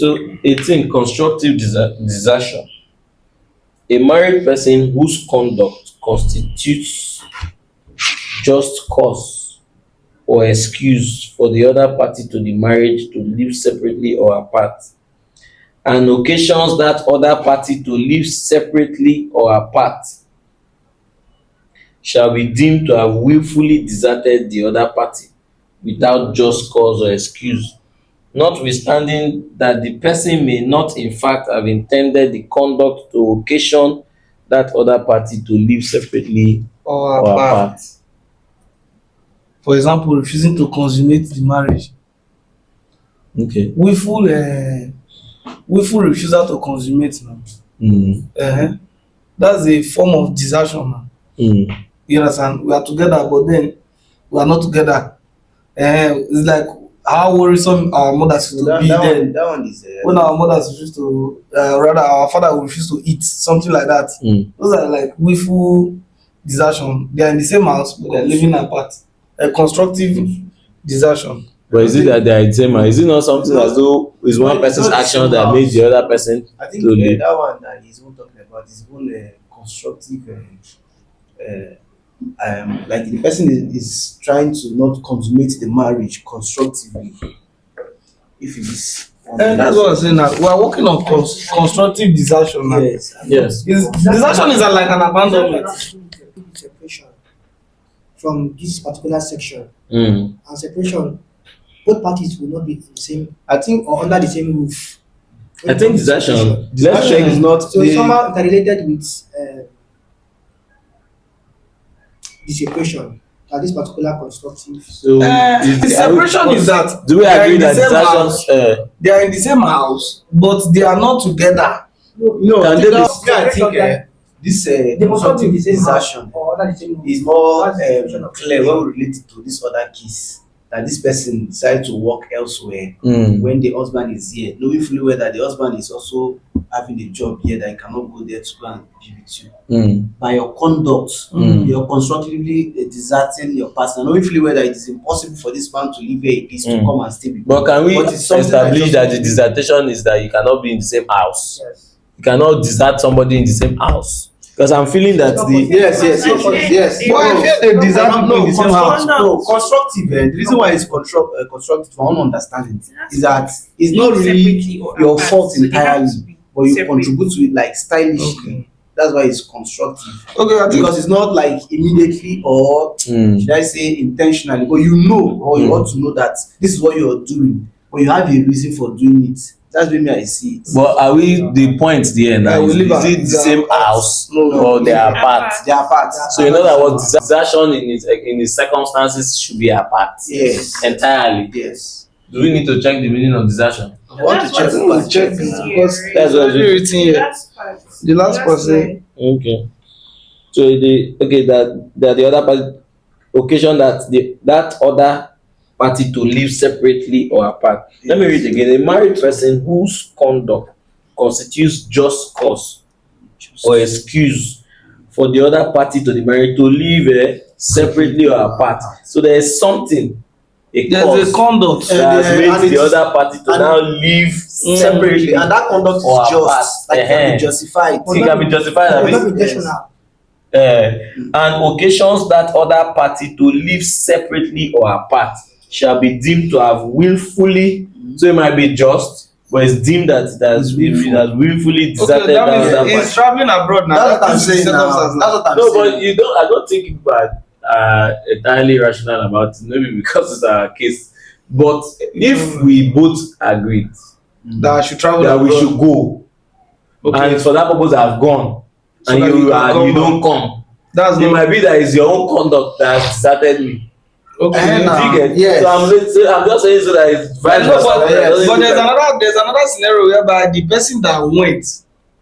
so 18, constructive desertion. A married person whose conduct constitutes just cause or excuse for the other party to the marriage to live separately or apart, and occasions that other party to live separately or apart, shall be deemed to have willfully deserted the other party without just cause or excuse, notwithstanding that the person may not in fact have intended the conduct to occasion that other party to live separately Or or apart. apart. For example, refusing to consummate the marriage. Okay. Willful refusal to consummate now. That's a form of desertion now. You understand? We are together, but then we are not together. It's like how worrisome our mothers used to be then. That one is When our mothers used to, rather our father would refuse to eat, something like that. Those are like willful desertion. They are in the same house, but they are living apart. A constructive desertion. But is it that they are the same? Is it not something as though it's one person's action that made the other person I think to live? that one that he's even talking about is even constructive. Like the person is trying to not consummate the marriage constructively. If it is. That's what I'm saying now. We are working on constructive desertion now. Yes. Yes. Desertion is like an abandonment. Separation from this particular section, Mm. and separation, both parties will not be in the same, I think or under the same roof. I think desertion. let's check is not So it's somehow interrelated with the separation. That this particular constructive. So The separation is that do we they are agree in the that same house. desertion? They are in the same house, but they are not together. no. Can I they think this They must not be in constructive the same house desertion or under the same roof. is more That's the separation of clear when we relate it to this other case. That this person decided to work elsewhere when the husband is here, knowing fully well that the husband is also having a job here that he cannot go there to go and be with you. By your conduct, you're constructively deserting your partner, knowing fully well that it is impossible for this man to leave where he is to come and stay with you. But can we But it's something establish that the just- dissertation is that you cannot be in the same house? Yes. You cannot desert somebody in the same house. Because I'm feeling that the Yes. Why if they desert people in the same house? No, constructive. The reason why it's constructive, for my understanding, is that it's not really your fault entirely, but you contribute to it like stylishly. Okay. That's why it's constructive. Okay, I think Because it's not like immediately or should I say intentionally, but you know or you want to know that this is what you're doing, but you have a reason for doing it. That's the way I see it. but are we the point there now? Yeah, we Is live it the at- same house No. or they are apart? They are apart. So in other words, desertion in its circumstances should be apart. Yes. Entirely. Yes. Do we need to check the meaning of desertion? I want to check. because That's what already written here. The last person. Okay. So that the other party occasion that other party to live separately or apart. Let me read again. A married person whose conduct constitutes just cause or excuse for the other party to the marriage to live separately or apart. So there is something, There's cause a conduct. that has and made the it's- other party to and- now live Separately, and that conduct or is apart. just like can be justified. It can be justified. It's I not mean, intentional. and occasions that other party to live separately or apart shall be deemed to have willfully, so it might be just, but it's deemed that it has willfully deserted Okay, that that other means party. he's traveling abroad now. That's what I'm That is the saying now. circumstance That's what I'm No, saying. but I don't think people are entirely rational about it, maybe because it's our case. But if we both agreed That I should travel that we abroad. should go, Okay. and for that purpose I've gone, So and that you you can come you don't come, That's it not might be that it's your own conduct that has deserted me. okay. Do you get? Yes. So I'm just saying so that it's vice No, versa. but, It doesn't but look like- there's another scenario whereby the person that went,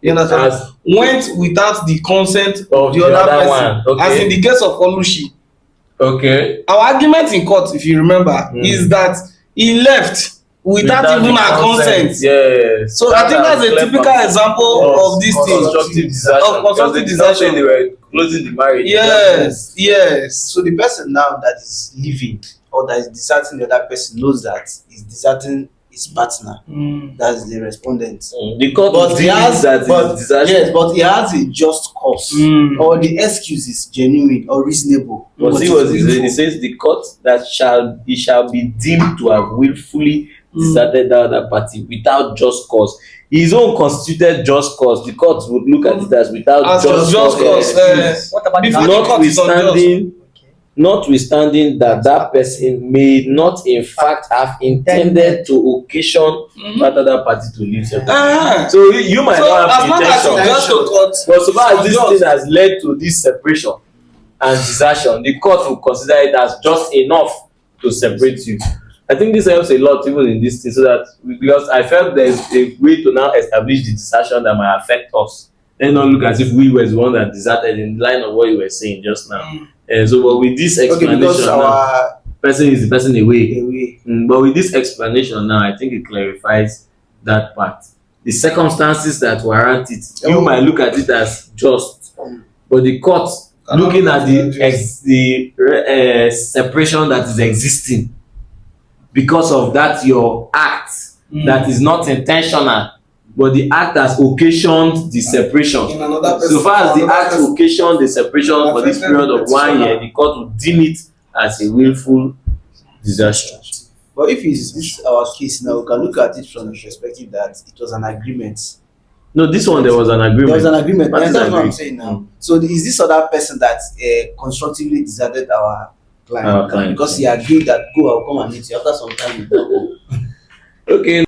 you understand, As- went without the consent Of the the other other person. one, okay. As in the case of Olushi. Okay. Our argument in court, if you remember, is that he left without even the our consent. Yes. So I think that's a clear typical from- example of this thing. constructive desertion. Of constructive Because they did not say desertion. they were closing the marriage. Yes. So the person now that is leaving or that is deserting the other person knows that he's deserting his his partner. That's the respondent. The court But he has, that but, is disaster. yes, but he has a just cause, or the excuse is genuine or reasonable. But But see it's what he says. willful. He says the court that he shall be deemed to have willfully deserted the other party without just cause. His own constituted just cause. The court would look at it as without As just cause. What about Before the the court is Notwithstanding, notwithstanding that person may not in fact have intended to occasion that other party to leave separately. So you might So not as have long as intention, it's just to court, but so far as this just. thing has led to this separation and desertion, the court will consider it as just enough to separate you. I think this helps a lot even in this thing, so that because I felt there's a way to now establish the desertion that might affect us. Let's not look as if we were the one that deserted in line of what you were saying just now. So, but with this explanation, because now, our person is the person away. away. But with this explanation now, I think it clarifies that part. The circumstances that warrant it, you might look at it as just, but the court looking at the separation that is existing because of that your act that is not intentional, but the act has occasioned the separation. In another So far as the act person- occasioned the separation for this period of 1 year, the court will deem it as a willful desertion. But if it's this our case now, we can look at it from the perspective that it was an agreement. No, this one there was an agreement. There was an agreement. What And is that's what I'm agreement? saying now. So is this other person that constructively deserted our client, Our client. because he agreed that go, I'll come and meet you after some time? Okay.